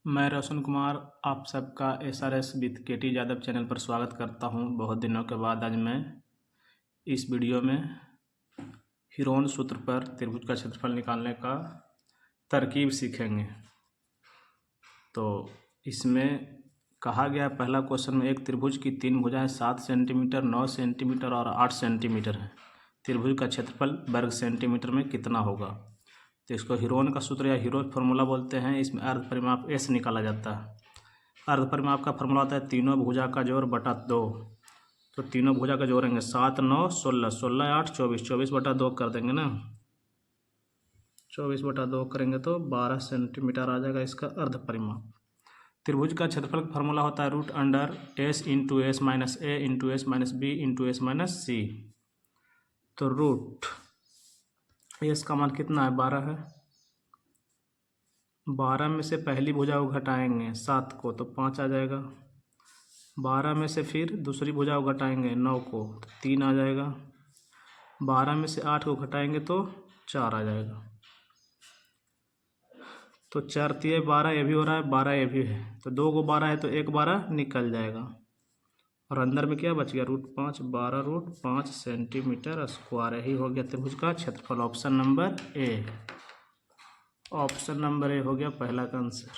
मैं रोशन कुमार आप सबका SRS with KT Yadav channel पर स्वागत करता हूं। बहुत दिनों के बाद आज मैं इस वीडियो में हीरोन सूत्र पर त्रिभुज का क्षेत्रफल निकालने का तरकीब सीखेंगे। तो इसमें कहा गया पहला क्वेश्चन में एक त्रिभुज की तीन भुजाएं 7 सेंटीमीटर, 9 सेंटीमीटर और 8 सेंटीमीटर है। त्रिभुज का क्षेत्रफल वर्ग सेंटीमीटर में कितना होगा। तो इसको हीरोन का सूत्र या हीरो फार्मूला बोलते हैं। इसमें अर्ध परिमाप S निकाला जाता है। अर्ध परिमाप का फार्मूला होता है तीनों भुजा का जोड़ बटा 2। तो तीनों भुजा का जोड़ेंगे 7 9 16, 16 8 24, 24 बटा 2 कर देंगे ना। 24 बटा 2 करेंगे तो 12 सेंटीमीटर आ जाएगा इसका अर्ध परिमाप। त्रिभुज का क्षेत्रफल का फार्मूला होता है root under S into S minus A into S minus B into S minus C. तो रूट S का मान कितना है, 12 है। 12 में से पहली भुजा को घटाएंगे 7 को तो 5 आ जाएगा। 12 में से फिर दूसरी भुजा को घटाएंगे 9 को तो 3 आ जाएगा। 12 में से 8 को घटाएंगे तो 4 आ जाएगा। तो 4 3 12, ये भी हो रहा है, 12 ये भी है। तो 2 को 12 है तो 1 12 निकल जाएगा। और अंदर में क्या बच गया, रूट 5, 12 रूट 5 सेंटीमीटर स्क्वायर। यही हो गया त्रिभुज का क्षेत्रफल। Option number A. Option number A हो गया पहला का answer.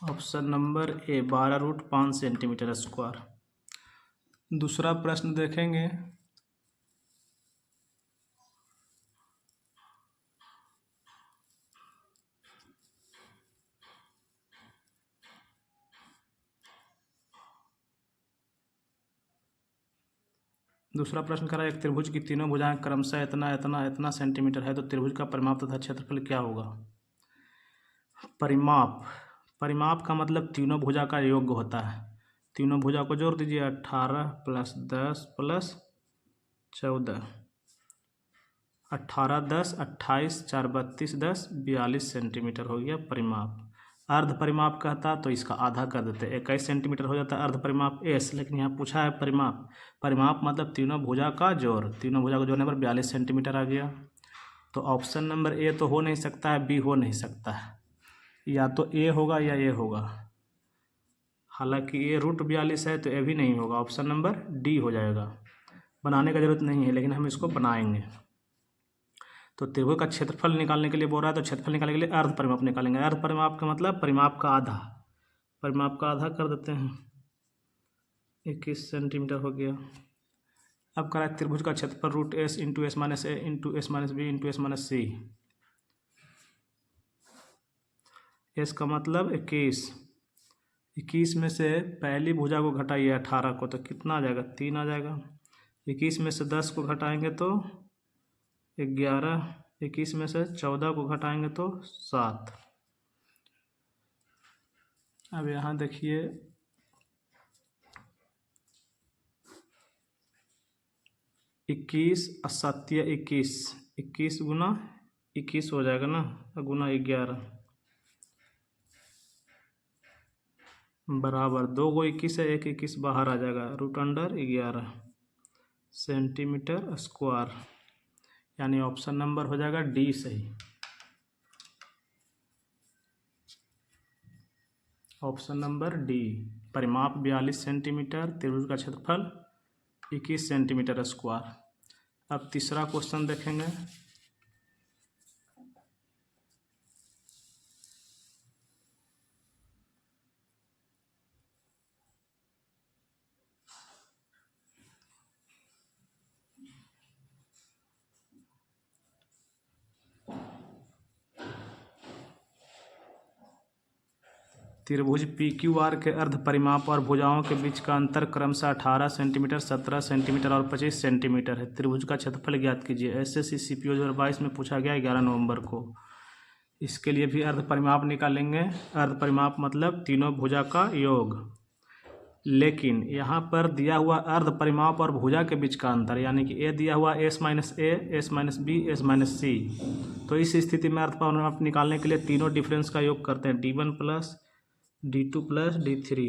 Option number A 12 root 5 centimetre square. दूसरा प्रश्न देखेंगे। दूसरा प्रश्न करा एक त्रिभुज की तीनों भुजाएं क्रमशः इतना इतना इतना सेंटीमीटर है तो त्रिभुज का परिमाप तथा क्षेत्रफल क्या होगा। परिमाप, परिमाप का मतलब तीनों भुजा का योग होता है। तीनों भुजा को जोड़ दीजिए, 18 + 10 + 14, 18 10 28 4 32 10 42 सेंटीमीटर हो गया परिमाप। अर्ध परिमाप कहता तो इसका आधा कर देते, 21 सेंटीमीटर हो जाता अर्ध परिमाप S। लेकिन यहाँ पूछा है परिमाप। परिमाप मतलब तीनों भुजा का जोड़। तीनों भुजा को जोड़ने पर 42 सेंटीमीटर आ गया। तो ऑप्शन नंबर ए तो हो नहीं सकता है, बी हो नहीं सकता है। या तो ए होगा या ए होगा। हालांकि ये रूट 42 है तो ये भी नहीं होगा। ऑप्शन नंबर डी हो जाएगा। बनाने का जरूरत नहीं है लेकिन हम इसको बनाएंगे। तो त्रिभुज का क्षेत्रफल निकालने के लिए बोल रहा है तो क्षेत्रफल निकालने के लिए अर्ध परिमाप निकालेंगे। अर्ध परिमाप का मतलब परिमाप का आधा। परिमाप का आधा कर देते हैं, 21 सेंटीमीटर हो गया। अब करा त्रिभुज का क्षेत्रफल root S into S minus A into S minus B into S minus C. S का मतलब 21। 21 में से पहली भुजा को घटाइए 18 को तो कितना आ जाएगा, 3 आ जाएगा। 21 में से 10 को घटाएंगे तो 11। 21 में से 14 को घटाएंगे तो 7। अब यहाँ देखिए 21 असत्य 21, 21 गुना 21 हो जाएगा ना, गुना 11 बराबर 2 को 21 है, 1 21 बाहर आ जाएगा, रूट अंडर 11 सेंटीमीटर स्क्वायर। यानी ऑप्शन नंबर हो जाएगा डी सही। Option number D. परिमाप 42 सेंटीमीटर, त्रिभुज का क्षेत्रफल 21 सेंटीमीटर स्क्वायर। अब तीसरा क्वेश्चन देखेंगे। त्रिभुज PQR के अर्ध परिमाप और भुजाओं के बीच का अंतर क्रमशः 18 सेंटीमीटर, 17 सेंटीमीटर और 25 सेंटीमीटर है। त्रिभुज का क्षेत्रफल ज्ञात कीजिए। SSC CPO 2022 में पूछा गया 11 नवंबर को। इसके लिए भी अर्ध परिमाप निकालेंगे। अर्ध परिमाप मतलब तीनों भुजा का योग। लेकिन यहाँ पर दिया हुआ अर्ध परिमाप और भुजा के बीच का अंतर, यानी कि ए दिया हुआ S minus A, S minus B, S minus C. तो इस स्थिति में अर्ध परिमाप निकालने के लिए तीनों डिफरेंस का योग करते हैं, D1 + D2 + D3।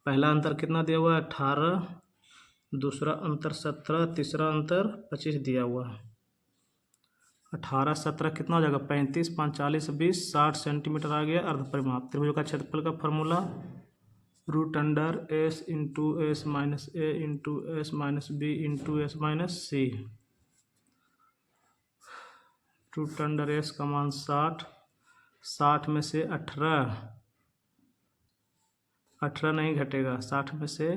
पहला अंतर कितना दिया हुआ है, 18। दूसरा अंतर 17, तीसरा अंतर 25 दिया हुआ है। 18 17 कितना हो जाएगा 35 45 20 60 सेंटीमीटर आ गया अर्ध परिमाप। त्रिभुज का क्षेत्रफल का formula root under S into S minus A into S minus B into S minus C. Root under S का मान 60, 60 में से 18 नहीं घटेगा, 60 में से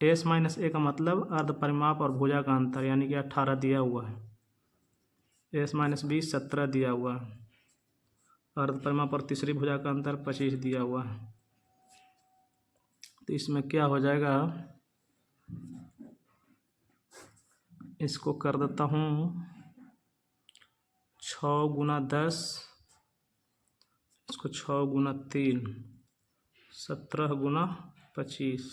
एस माइनस ए का मतलब अर्ध परिमाप और भुजा का अंतर यानी कि 18 दिया हुआ है, एस माइनस बी 17 दिया हुआ है, अर्ध परिमाप और तीसरी भुजा का अंतर 25 दिया हुआ है। तो इसमें क्या हो जाएगा, इसको कर देता हूँ 6 गुना 10, इसको 6 गुना 3, 17 गुना 25।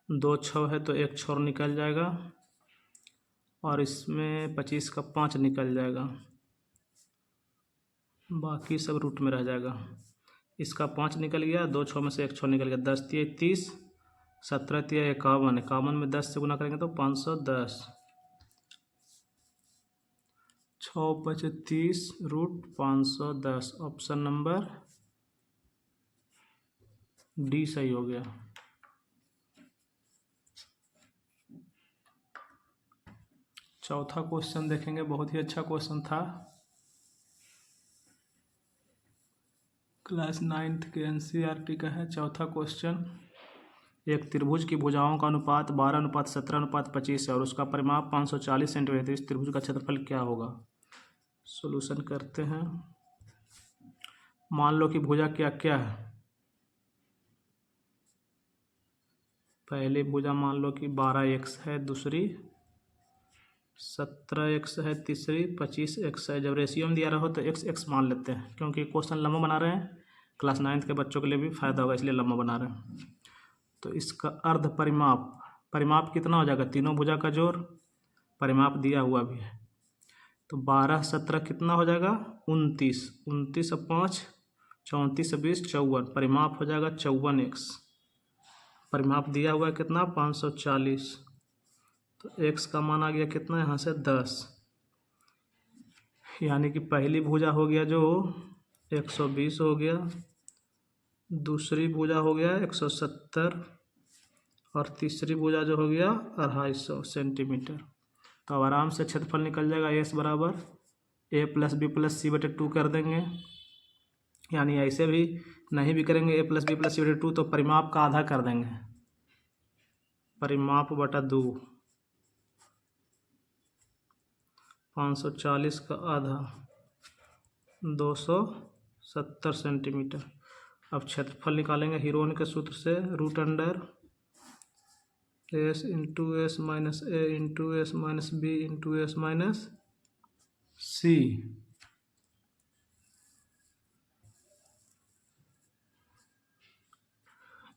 दो 6 है तो एक 6 निकल जाएगा और इसमें 25 का 5 निकल जाएगा, बाकी सब रूट में रह जाएगा। इसका 5 निकल गया, 2 6 में से एक 6 निकल गया, 10 तिया 30, 17 तिया 51, 51 में 10 से गुना करेंगे तो 510, 6 5 30 रूट 510। ऑप्शन नंबर डी सही हो गया। चौथा क्वेश्चन देखेंगे, बहुत ही अच्छा क्वेश्चन था, क्लास 9th के एनसीईआरटी का है। चौथा क्वेश्चन, एक त्रिभुज की भुजाओं का अनुपात 12:17:25 है और उसका परिमाप 540 सेंटीमीटर। इस त्रिभुज का क्षेत्रफल क्या होगा। सॉल्यूशन करते हैं। मान लो कि भुजा क्या क्या है, पहली भुजा मान लो कि 12x है, दूसरी 17x है, तीसरी 25x है। जब रेशियो में दिया रहो तो x मान लेते हैं, क्योंकि क्वेश्चन लंबा बना रहे हैं, क्लास 9th के बच्चों के लिए भी फायदा होगा, इसलिए लंबा बना रहे हैं। तो इसका अर्ध परिमाप कितना हो जाएगा, तीनों भुजा का जोड़, परिमाप दिया हुआ भी है। तो 12 17 कितना हो जाएगा 29, 29 और 5 34 20 54, परिमाप हो जाएगा 54x। परिमाप दिया हुआ है कितना 540, तो x का मान आ गया कितना यहाँ से 10, यानी कि पहली भुजा हो गया जो 120 हो गया, दूसरी भुजा हो गया 170 और तीसरी भुजा जो हो गया 250 सेंटीमीटर। तो अब आराम से क्षेत्रफल निकल जाएगा, एस बराबर a प्लस बी प्लस सी बटे 2 कर देंगे, यानी ऐसे भी नहीं भी करेंगे a प्लस बी प्लस सी बटे 2 तो परिमाप का आधा कर देंगे, परिमाप बटा 2, 540 का आधा 270 सेंटीमीटर। अब क्षेत्रफल निकालेंगे हीरोन के सूत्र से, root under S into S minus A into S minus B into S minus C.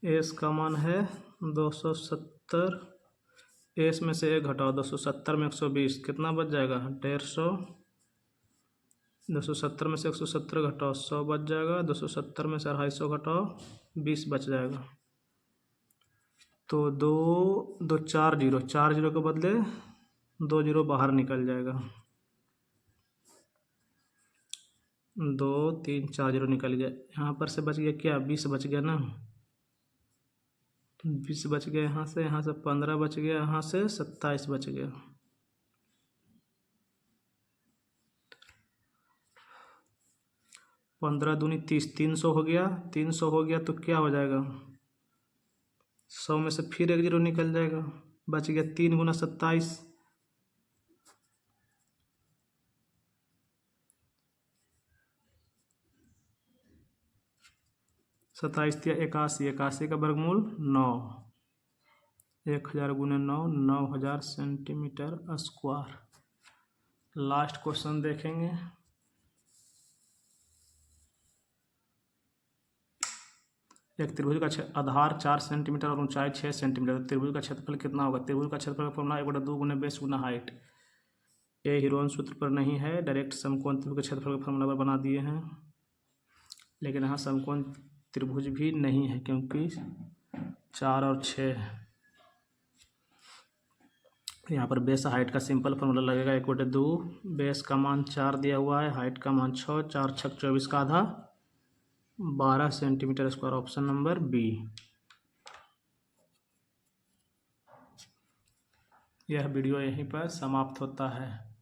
S का मान है 270, एस में से एक घटाओ, 270 में 120 कितना बच जाएगा 150, 270 में से 170 घटाओ 100 बच जाएगा, 270 में से 250 घटाओ 20 बच जाएगा। तो 2 4 0, 4 0 के बदले 2 0 बाहर निकल जाएगा, 2 3 4 0 निकल गया। यहाँ पर से बच गया क्या 20 बच गया ना, 20 बच गया यहाँ से 15 बच गया, यहाँ से 27 बच गया। पंद्रह दूनी 30, 300 हो गया, 300 हो गया तो क्या हो जाएगा 100 में से फिर 1 0 निकल जाएगा, बच गया 3 गुना 27, 27 या 81, 81 का वर्गमूल 9, 1000 गुने 9, 9000 सेंटीमीटर स्क्वायर। लास्ट क्वेश्चन देखेंगे। एक त्रिभुज का आधार 4 सेंटीमीटर और ऊंचाई 6 सेंटीमीटर, त्रिभुज का क्षेत्रफल कितना होगा। त्रिभुज का क्षेत्रफल का फॉर्मूला 1/2 गुने बेस गुना हाइट। ये हीरोन सूत्र पर नहीं है, डायरेक्ट समकोण त्रिभुज के क्षेत्रफल का फॉर्मूला पर बना दिए हैं, लेकिन यहाँ समकोण त्रिभुज भी नहीं है क्योंकि 4 और 6 है। यहाँ पर बेस हाइट का सिंपल फॉर्मूला लगेगा 1/2। बेस का मान 4 दिया हुआ है, हाइट का मान 6, 4 छक 24 का आधा 12 centimetre square, option number B. यह वीडियो यहीं पर समाप्त होता है।